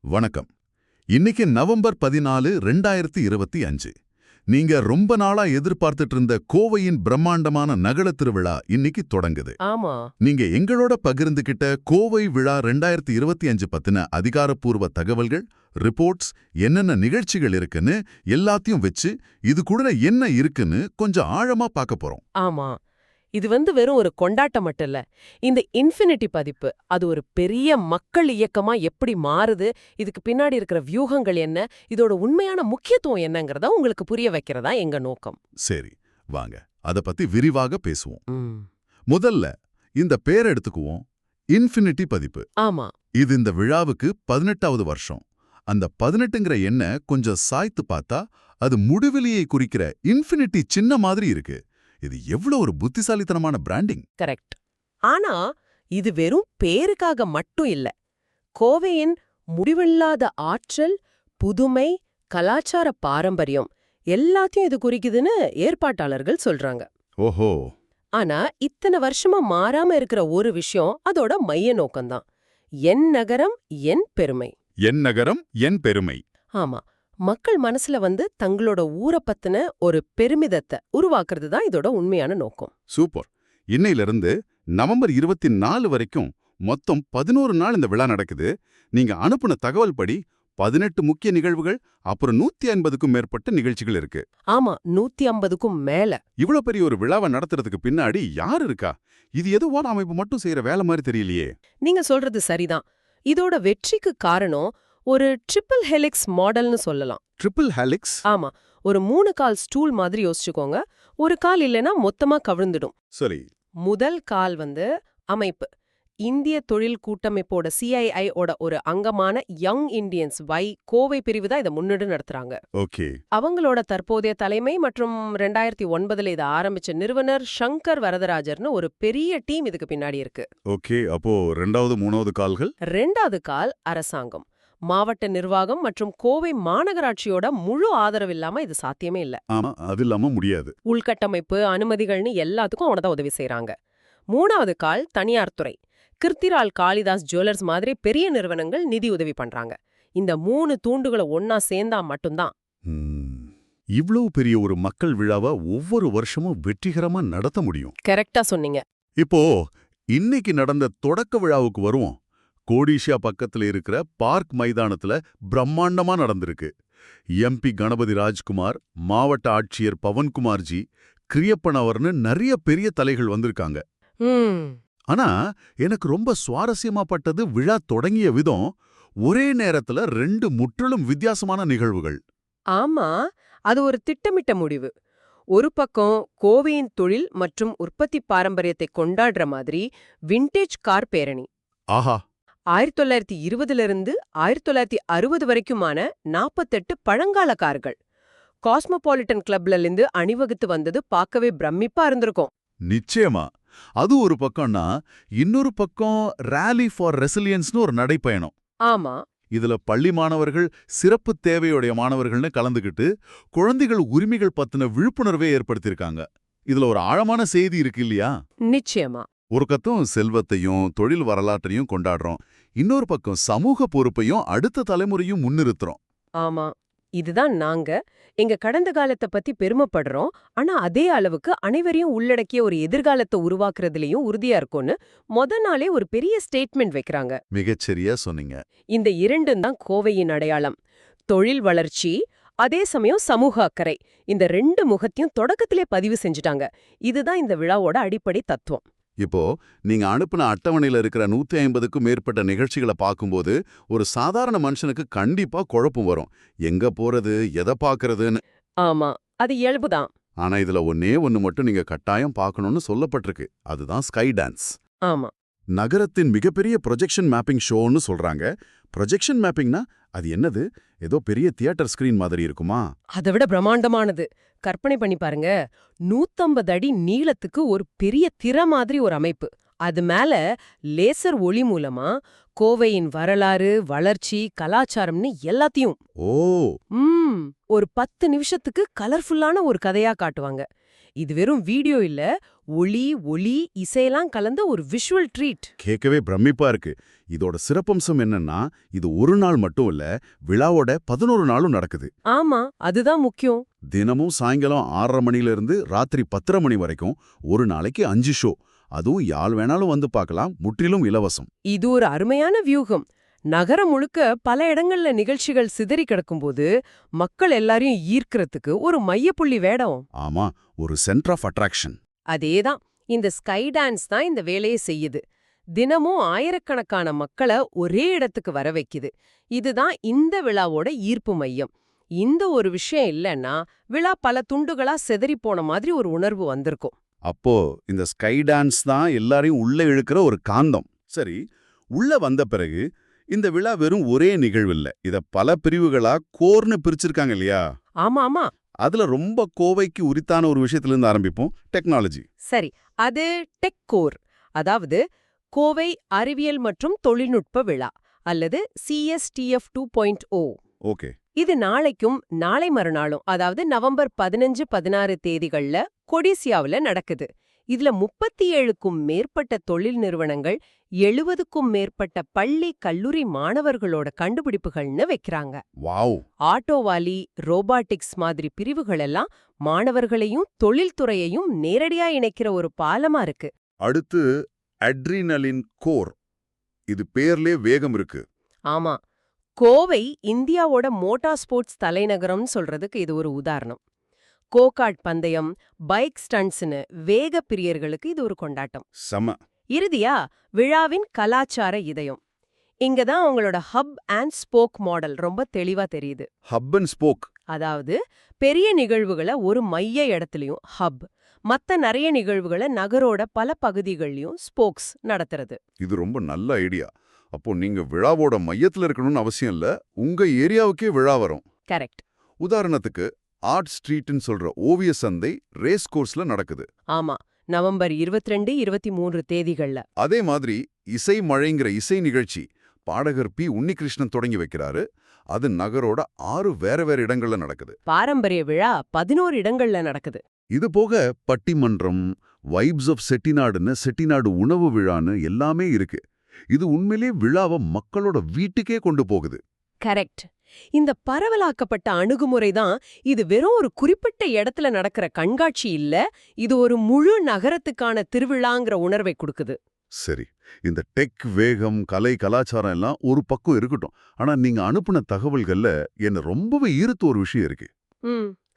வணக்கம். இன்னைக்கு நவம்பர் 14, 2025. நீங்க ரொம்ப நாளா எதிர்பார்த்துட்டு இருந்த கோவையின் பிரம்மாண்டமான நகர திருவிழா இன்னைக்கு தொடங்குது. ஆமா. நீங்க எங்களோட பகிர்ந்துகிட்ட கோவை விழா 2025 பத்தின அதிகாரப்பூர்வ தகவல்கள், ரிப்போர்ட்ஸ், என்னென்ன நிகழ்ச்சிகள் இருக்குன்னு எல்லாத்தையும் வச்சு இது கூட என்ன இருக்குன்னு கொஞ்சம் ஆழமா பார்க்க போறோம். ஆமா. இது வெறும் ஒரு கொண்டாட்டம் மட்டும் இல்ல. இந்த இன்ஃபினிட்டி பதிப்பு அது ஒரு பெரிய மக்கள் இயக்கமா எப்படி மாறுது, இதுக்கு பின்னாடி இருக்கிற வியூகங்கள் என்ன, இதோட உண்மையான முக்கியத்துவம் என்னங்கறத உங்களுக்கு புரிய வைக்கிறதா எங்க நோக்கம். சரி, வாங்க அத பத்தி விரிவாக பேசுவோம். ம். முதல்ல இந்த பேர் எடுத்துக்குவோம். இன்ஃபினிட்டி பதிப்பு. ஆமா. இது இந்த விழாவுக்கு 18வது வருஷம். அந்த 18ங்கிற எண்ணை கொஞ்சம் சாய்த்து பார்த்தா அது முடிவிலியை குறிக்கிற இன்ஃபினிட்டி சின்ன மாதிரி இருக்கு. இது எவ்வளவு ஒரு புத்திசாலித்தனமான பிராண்டிங். கரெக்ட். ஆனா இது வெறும் பேருக்காக மட்டும் இல்ல. கோவையின் முடிவில்லாத ஆற்றல், புதுமை, கலாச்சார பாரம்பரியம் எல்லாத்தையும் இது குறிக்குதுன்னு ஏற்பாட்டாளர்கள் சொல்றாங்க. ஓஹோ. ஆனா இத்தனை வருஷமா மாறாம இருக்கிற ஒரு விஷயம் அதோட மைய நோக்கம்தான். என் நகரம் என் பெருமை. என் நகரம் என் பெருமை. ஆமா. மக்கள் மனசுல தங்களோட ஊரை பத்தின ஒரு பெருமிதத்தை உருவாக்குறது தான் இதோட உண்மையான நோக்கம். சூப்பர். இன்னையிலிருந்து நவம்பர் 24 வரைக்கும் மொத்தம் 11 நாள் இந்த விழா நடக்குது. நீங்க அனுப்புன தகவல் படி 18 முக்கிய நிகழ்வுகள், அப்புறம் 150க்கும் மேற்பட்ட நிகழ்ச்சிகள் இருக்கு. ஆமா, 150க்கும் மேல. இவ்வளவு பெரிய ஒரு விழாவை நடத்துறதுக்கு பின்னாடி யார் இருக்கா? இது ஏதோ ஒரு அமைப்பு மட்டும் செய்யற வேலை மாதிரி தெரியலையே. நீங்க சொல்றது சரிதான். இதோட வெற்றிக்கு காரணம் ஒரு ட்ரிபிள் ஹெலிக்ஸ் மாடல்னு சொல்லலாம். Triple helix? ஆமா. ஒரு 3 கால் ஸ்டூல் மாதிரி யோசிச்சுக்கோங்க. ஒரு கால் இல்லைன்னா மொத்தமா கவிழ்ந்துடும். சரி. முதல் கால் அமைப்பு. இந்திய தொழில் கூட்டமைப்போட CII ஓட ஒரு அங்கமான யங் இண்டியன்ஸ் கோவை பிரிவு தான் இதை முன்னெடு நடத்துறாங்க. ஓகே. அவங்களோட தற்போதைய தலைமை மற்றும் 2009 இதை ஆரம்பிச்ச நிறுவனர் சங்கர் வரதராஜர்னு ஒரு பெரிய டீம் இதுக்கு பின்னாடி இருக்கு. ஓகே. அப்போ 2வது 3வது கால்கள்? 2வது கால் அரசாங்கம், மாவட்ட நிர்வாகம் மற்றும் கோவை மாநகராட்சியோட முழு ஆதரவு இல்லாம இது சாத்தியமே இல்ல. ஆமா, அது இல்லாம முடியாது. உள்கட்டமைப்பு, அனுமதிகள்னு எல்லாத்துக்கும் அவனதான் உதவி செய்றாங்க. 3வது கால் தனியார் துறை. கிருத்திரால் காளிதாஸ் ஜுவல்லர்ஸ் மாதிரி பெரிய நிறுவனங்கள் நிதி உதவி பண்றாங்க. இந்த 3 தூண்டுகளை ஒன்னா சேர்ந்தா மட்டும்தான். இவ்வளவு பெரிய ஒரு மக்கள் விழாவை ஒவ்வொரு வருஷமும் வெற்றிகரமா நடத்த முடியும். கரெக்டா சொன்னீங்க. இப்போ இன்னைக்கு நடந்த தொடக்க விழாவுக்கு வருவோம். கோடிஷா பக்கத்துல இருக்கிற பார்க் மைதானத்துல பிரம்மாண்டமா நடந்திருக்கு. MP கணபதி ராஜ்குமார், மாவட்ட ஆட்சியர் பவன்குமார்ஜி, கிரியப்பன் அவர்னு நிறைய பெரிய தலைகள் வந்திருக்காங்க. ஆனா எனக்கு ரொம்ப சுவாரஸ்யமா பட்டது விழா தொடங்கிய விதம். ஒரே நேரத்துல 2 முற்றிலும் வித்தியாசமான நிகழ்வுகள். ஆமா, அது ஒரு திட்டமிட்ட முடிவு. ஒரு பக்கம் கோவையின் தொழில் மற்றும் உற்பத்தி பாரம்பரியத்தை கொண்டாடுற மாதிரி விண்டேஜ் கார் பேரணி. ஆஹா. 1920 1960 வரைக்குமான 48 பழங்கால கார்கள் காஸ்மோபாலிட்டன் கிளப்ல இருந்து அணிவகுத்து வந்தது பார்க்கவே பிரமிப்பா இருந்திருக்கும். நிச்சயமா. அது ஒரு பக்கம்னா, இன்னொரு பக்கம் ராலி ஃபார் ரெசிலியன்ஸ்னு ஒரு நடைப்பயணம். ஆமா. இதுல பள்ளி மாணவர்கள், சிறப்பு தேவையுடைய மாணவர்கள்னு கலந்துகிட்டு குழந்தைகள் உரிமைகள் பத்தின விழிப்புணர்வை ஏற்படுத்தியிருக்காங்க. இதுல ஒரு ஆழமான செய்தி இருக்கு இல்லையா? நிச்சயமா. ஒரு பக்கம் செல்வத்தையும் தொழில் வரலாற்றையும் கொண்டாடுறோம், இன்னொரு பக்கம் சமூக பொறுப்பையும் அடுத்த தலைமுறையும் முன்னிறுத்துறோம். ஆமா, இதுதான் நாங்க எங்க கடந்த காலத்தை பத்தி பெருமைப்படுறோம். ஆனா அதே அளவுக்கு அனைவரையும் உள்ளடக்கிய ஒரு எதிர்காலத்தை உருவாக்குறதுலயும் உறுதியா இருக்கும்னு நாளே ஒரு பெரிய ஸ்டேட்மெண்ட் வைக்கிறாங்க. மிகச்சரியா சொன்னீங்க. இந்த 2ம் தான் கோவையின் அடையாளம். தொழில் வளர்ச்சி, அதே சமயம் சமூக அக்கறை. இந்த 2 முகத்தையும் தொடக்கத்திலே பதிவு செஞ்சுட்டாங்க. இதுதான் இந்த விழாவோட அடிப்படை தத்துவம். இப்போ நீங்க அனுப்புன அட்டவணையில இருக்கிற 150க்கும் மேற்பட்ட நிகழ்ச்சிகளை பார்க்கும்போது ஒரு சாதாரண மனுஷனுக்கு கண்டிப்பா குழப்பம் வரும். எங்க போறது, எதை பார்க்கறதுன்னு. ஆமா, அது இயல்புதான். ஆனா இதுல ஒண்ணே ஒண்ணு மட்டும் நீங்க கட்டாயம் பார்க்கணும்னு சொல்லப்பட்டிருக்கு. அதுதான் ஸ்கை டான்ஸ். ஆமா. நகரத்தின் மிகப்பெரிய ப்ரொஜெக்ஷன் மேப்பிங் ஷோன்னு சொல்றாங்க. ப்ரொஜெக்ஷன் மேப்பிங்னா அது என்னது? ஏதோ பெரிய தியேட்டர் ஸ்கிரீன் மாதிரி இருக்குமா? அதை விட பிரம்மாண்டமானது. கற்பனை பண்ணி பாருங்க. 150 அடி நீளத்துக்கு ஒரு பெரிய திரை மாதிரி ஒரு அமைப்பு. அது மேல லேசர் ஒளி மூலமா கோவையின் வரலாறு, வளர்ச்சி, கலாச்சாரம்னு எல்லாத்தையும் ஒரு 10 நிமிஷத்துக்கு கலர்ஃபுல்லான ஒரு கதையா காட்டுவாங்க. இது வெறும் வீடியோ இல்ல, ஒளி ஒளி இசையெல்லாம் கலந்த ஒரு விஷுவல் ட்ரீட். கேட்கவே பிரமிப்பா இருக்கு. இதோட சிறப்பம்சம் என்னன்னா, இது ஒரு நாள் மட்டும் இல்ல, விழாவோட 11 நாளும் நடக்குது. ஆமா, அதுதான் முக்கியம். தினமும் சாயங்காலம் 6:30 மணில இருந்து ராத்திரி 10:30 மணி வரைக்கும் ஒரு நாளைக்கு 5 ஷோ. அதுவும் யார் வேணாலும் வந்து பார்க்கலாம், முற்றிலும் இலவசம். இது ஒரு அருமையான வியூகம். நகரம் முழுக்க பல இடங்கள்ல நிகழ்ச்சிகள் சிதறி கிடக்கும்போது மக்கள் எல்லாரையும் ஈர்க்கறதுக்கு ஒரு மையப்புள்ளி வேடம். ஆமா, ஒரு சென்டர் ஆஃப் அட்ராக்ஷன். அதேதான், இந்த ஸ்கை டான்ஸ் தான் இந்த வேலையை செய்யுது. தினமும் ஆயிரக்கணக்கான மக்களை ஒரே இடத்துக்கு வர வைக்குது. இதுதான் இந்த விழாவோட ஈர்ப்பு மையம். இந்த ஒரு விஷயம் இல்லைன்னா விழா பல துண்டுகளா சிதறி போன மாதிரி ஒரு உணர்வு வந்திருக்கும். அப்போ இந்த ஸ்கை டான்ஸ் தான் எல்லாரையும் உள்ள இழுக்கிற ஒரு காந்தம். சரி, உள்ள வந்த பிறகு இந்த விழா வெறும் ஒரே நிகழ்வு இல்ல. இத பல பிரிவுகளா கோர்னு பிரிச்சிருக்காங்க இல்லையா? ஆமா ஆமா. அதுல ரொம்ப கோவைக்கு உரித்தான ஒரு விஷயத்துல இருந்து ஆரம்பிப்போம். டெக்னாலஜி. சரி, அது டெக் கோர், அதாவது கோவை அறிவியல் மற்றும் தொழில்நுட்ப விழா அல்லது CSTF 2.0. ஓகே. இது நாளைக்கும் நாளை மறுநாளும், அதாவது நவம்பர் 15, 16 தேதிகள்ல கொடிசியாவுல நடக்குது. இதுல 37க்கும் மேற்பட்ட தொழில் நிறுவனங்கள், 70க்கும் மேற்பட்ட பள்ளி கல்லூரி மாணவர்களோட கண்டுபிடிப்புகள்னு வைக்கிறாங்க. வாவ். ஆட்டோவாலி, ரோபாட்டிக்ஸ் மாதிரி பிரிவுகள் எல்லாம் மாணவர்களையும் தொழில்துறையையும் நேரடியா இணைக்கிற ஒரு பாலமா இருக்கு. அடுத்து அட்ரினலின் கோர். இது பேர்லே வேகம் இருக்கு. ஆமா, கோவை இந்தியாவோட மோட்டார் ஸ்போர்ட்ஸ் தலைநகரம்னு சொல்றதுக்கு இது ஒரு உதாரணம். கோகார்ட் பந்தயம், பைக் ஸ்டண்ட்ஸ்னு வேக பிரியர்களுக்கு இது ஒரு கொண்டாட்டம். சம. இறுதியா விழாவின் கலாச்சார இதயம். இங்கதான் அவங்களோட ஹப் அண்ட் ஸ்போக் மாடல் ரொம்ப தெளிவா தெரியுது. Hub and spoke. அதாவது பெரிய நிகழ்வுகளை ஒரு மைய இடத்துலயும் ஹப், மத்த நிறைய நிகழ்வுகளை நகரோட பல பகுதிகள்லயும் ஸ்போக்ஸ் நடத்துறது. இது ரொம்ப நல்ல ஐடியா. அப்போ நீங்க விழாவோட மையத்துல இருக்கணும்னு அவசியம் இல்ல, உங்க ஏரியாவுக்கே விழா வரும். கரெக்ட். உதாரணத்துக்கு ஆர்ட் ஸ்ட்ரீட்னு சொல்ற ஓவிய சந்தை ரேஸ் கோர்ஸ்ல நடக்குது. ஆமா, நவம்பர் 22, 23 தேதிகள்ல. அதே மாதிரி இசை மழைங்கிற இசை நிகழ்ச்சி பாடகர் பி. உன்னிகிருஷ்ணன் தொடங்கி வைக்கிறாரு. அது நகரோட 6 வேற வேற இடங்கள்ல நடக்குது. பாரம்பரிய விழா 11 இடங்கள்ல நடக்குது. இது போக பட்டிமன்றம், வைப்ஸ் ஆஃப் செட்டிநாடுன்னு செட்டிநாடு உணவு விழான்னு எல்லாமே இருக்கு. இது உண்மையிலே விழாவை மக்களோட வீட்டுக்கே கொண்டு போகுது. கரெக்ட். இந்த பரவலாக்கப்பட்ட அணுகுமுறை தான் இது வெறும் ஒரு குறிப்பிட்ட இடத்துல நடக்கிற கண்காட்சி இல்ல, இது ஒரு முழு நகரத்துக்கான திருவிழாங்கிற உணர்வை கொடுக்குது. சரி, இந்த டெக், வேகம், கலை, கலாச்சாரம் எல்லாம் ஒரு பக்கம் இருக்கட்டும். ஆனா நீங்க அனுப்புன தகவல்கள்ல என்ன ரொம்பவே ஈர்த்த ஒரு விஷயம் இருக்கு.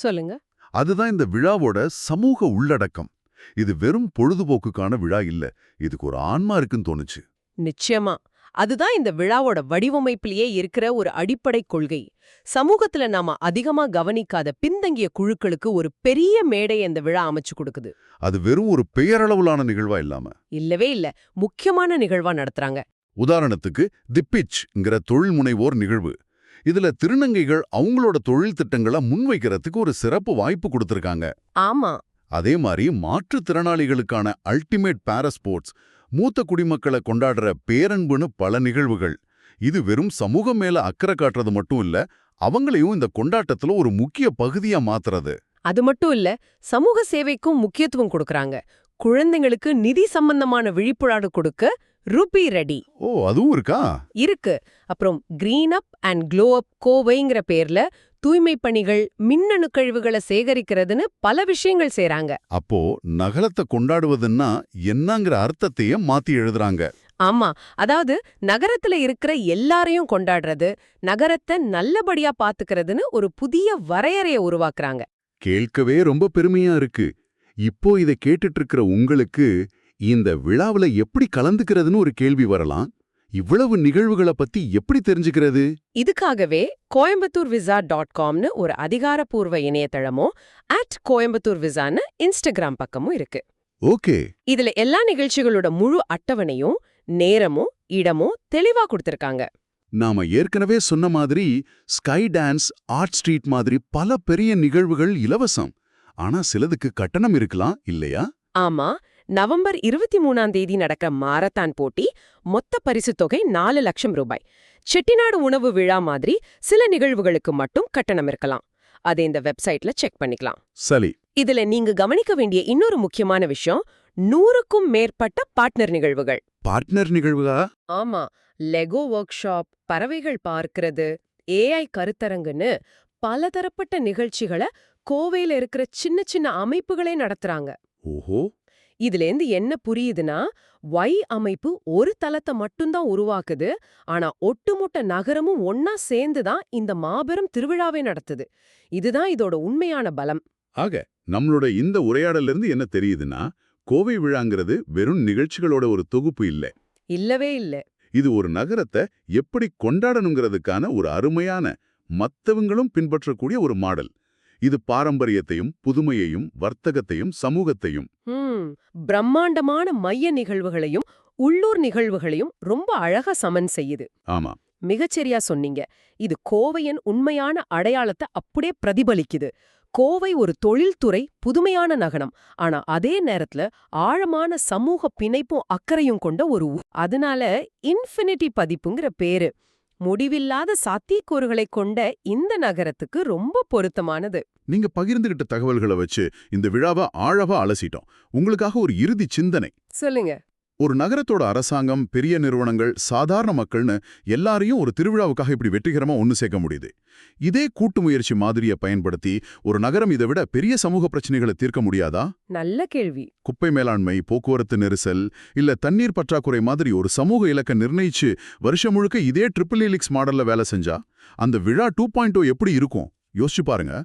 சொல்லுங்க. அதுதான் இந்த விழாவோட சமூக உள்ளடக்கம். இது வெறும் பொழுதுபோக்குக்கான விழா இல்ல, இதுக்கு ஒரு ஆன்மா இருக்குன்னு தோணுச்சு. நிச்சயமா. அதுதான் இந்த விழாவோட வடிவமைப்பிலேயே இருக்கிற ஒரு அடிப்படை கொள்கை. சமூகத்துல நாம அதிகமா கவனிக்காத பின்தங்கிய குழுக்களுக்கு ஒரு பெரிய மேடை இந்த விழா அமைச்சு கொடுக்குது. அது வெறும் ஒரு பெயரளவிலான நிகழ்வா இல்லாம இல்லவே இல்ல, முக்கியமான நிகழ்வா நடத்துறாங்க. உதாரணத்துக்கு தி பிட்ச்ங்கிற தொழில் முனைவோர் நிகழ்வு. இதுல திருநங்கைகள் அவங்களோட தொழில் திட்டங்களை முன்வைக்கிறதுக்கு ஒரு சிறப்பு வாய்ப்பு கொடுத்திருக்காங்க. ஆமா. அதே மாதிரி மாற்றுத்திறனாளிகளுக்கான அல்டிமேட் பாராஸ்போர்ட்ஸ், மூத்த குடிமக்களை கொண்டாடுற பேரன்புன்னு பல நிகழ்வுகள். இது வெறும் சமூகம் மேல அக்கறை காட்டுறது மட்டும் இல்ல, அவங்களையும் இந்த கொண்டாட்டத்துல ஒரு முக்கிய பகுதியா மாத்துறது. அது மட்டும் இல்ல, சமூக சேவைக்கும் முக்கியத்துவம் கொடுக்கறாங்க. குழந்தைங்களுக்கு நிதி சம்பந்தமான விழிப்புணர்வு கொடுக்க ரூபி ரெடி. ஓ, அதுவும் இருக்கா? இருக்கு. அப்புறம் கிரீன் அப் அண்ட் க்ளோ அப் கோவைங்கிற பேர்ல தூய்மை பணிகள், மின்னணு கழிவுகளை சேகரிக்கிறதுன்னு பல விஷயங்கள் செய்றாங்க. அப்போ நகரத்தை கொண்டாடுவதுன்னா என்னங்கிற அர்த்தத்தையே மாத்தி எழுதுறாங்க. ஆமா, அதாவது நகரத்துல இருக்கிற எல்லாரையும் கொண்டாடுறது, நகரத்தை நல்லபடியா பாத்துக்கிறதுன்னு ஒரு புதிய வரையறையை உருவாக்குறாங்க. கேட்கவே ரொம்ப பெருமையா இருக்கு. இப்போ இதை கேட்டுட்டு இருக்கிற உங்களுக்கு இந்த விழாவுல எப்படி கலந்துக்கிறதுன்னு ஒரு கேள்வி வரலாம். இவ்வளவு நிகழ்வுகளை பத்தி எப்படி தெரிஞ்சுக்கிறது? இதுக்காகவே coimbatorevisa.comனு ஒரு அதிகாரப்பூர்வ இணையதளமும் @coimbatorevisa இன்ஸ்டாகிராம் பக்கமும் இருக்கு. ஓகே. இதுல எல்லா நிகழ்ச்சிகளோட முழு அட்டவணையும் நேரமும் இடமும் தெளிவா கொடுத்திருக்காங்க. நாம ஏற்கனவே சொன்ன மாதிரி ஸ்கை டான்ஸ், ஆர்ட் ஸ்ட்ரீட் மாதிரி பல பெரிய நிகழ்வுகள் இலவசம். ஆனா சிலதுக்கு கட்டணம் இருக்கலாம் இல்லையா? ஆமா, நவம்பர் 23ஆம் தேதி நடக்கிற மாரத்தான் போட்டி மொத்த பரிசுத் தொகை 4 லட்சம் ரூபாய். செட்டிநாடு உணவு விழா மாதிரி சில நிகழ்வுகளுக்கு மட்டும் கட்டணம் இருக்கலாம். அதை இந்த வெப்சைட்ல செக் பண்ணிக்கலாம். சரி. இதுல நீங்க கவனிக்க வேண்டிய இன்னொரு முக்கியமான விஷயம் 100க்கும் மேற்பட்ட பார்ட்னர் நிகழ்வுகள். பார்ட்னர் நிகழ்வுகா? ஆமா, லெகோ ஒர்க் ஷாப், பறவைகள் பார்க்கிறது, ஏஐ கருத்தரங்குன்னு பலதரப்பட்ட நிகழ்ச்சிகளை கோவையில இருக்கிற சின்ன சின்ன அமைப்புகளே நடத்துறாங்க. ஓஹோ. இதுலேந்து என்ன புரியுதுன்னா, அமைப்பு ஒரு தளத்தை மட்டும்தான் உருவாக்குது, ஆனா ஒட்டுமொத்த நகரமும் ஒன்னா சேர்ந்து தான் இந்த மாபெரும் திருவிழாவே நடத்துது. இதுதான் இதோட உண்மையான பலம். ஆக நம்மளோட இந்த உரையாடல்ல இருந்து என்ன தெரியுதுன்னா, கோவை விழாங்கிறது வெறும் நிகழ்ச்சிகளோட ஒரு தொகுப்பு இல்ல. இல்லவே இல்ல. இது ஒரு நகரத்தை எப்படி கொண்டாடணுங்கிறதுக்கான ஒரு அருமையான, மத்தவங்களும் பின்பற்றக்கூடிய ஒரு மாடல். இது பாரம்பரியத்தையும் புதுமையையும் வர்த்தகத்தையும் சமூகத்தையும் பிரம்மாண்டமான மைய நிகழ்வுகளையும் உள்ளூர் நிகழ்வுகளையும் ரொம்ப அழகா சமன் செய்யுது. ஆமா, மிகச்சரியா சொன்னீங்க. இது கோவையின் உண்மையான அடையாளத்தை அப்படியே பிரதிபலிக்குது. கோவை ஒரு தொழில்துறை புதுமையான நகரம், ஆனா அதே நேரத்துல ஆழமான சமூக பிணைப்பும் அக்கறையும் கொண்ட ஒரு ஊர். அதனால இன்ஃபினிட்டி பதிப்புங்கிற பேரு முடிவில்லாத சாத்தியக்கூறுகளை கொண்ட இந்த நகரத்துக்கு ரொம்ப பொருத்தமானது. நீங்க பகிர்ந்துகிட்ட தகவல்களை வச்சு இந்த விழாவை ஆழவா அலசிட்டோம். உங்களுக்காக ஒரு இறுதி சிந்தனை. சொல்லுங்க. ஒரு நகரத்தோட அரசாங்கம், பெரிய நிறுவனங்கள், சாதாரண மக்கள்னு எல்லாரையும் ஒரு திருவிழாவுக்காக இப்படி வெற்றிகரமா ஒன்னு சேர்க்க முடியுது. இதே கூட்டு முயற்சி மாதிரியை பயன்படுத்தி ஒரு நகரம் இதை விட பெரிய சமூக பிரச்சனைகளை தீர்க்க முடியாதா? நல்ல கேள்வி. குப்பை மேலாண்மை, போக்குவரத்து நெரிசல், இல்ல தண்ணீர் பற்றாக்குறை மாதிரி ஒரு சமூக இலக்கை நிர்ணயிச்சு வருஷம் முழுக்க இதே ட்ரிபிள் ஹெலிக்ஸ் மாடல்ல வேலை செஞ்சா அந்த விழா 2.0 எப்படி இருக்கும் யோசிச்சு பாருங்க.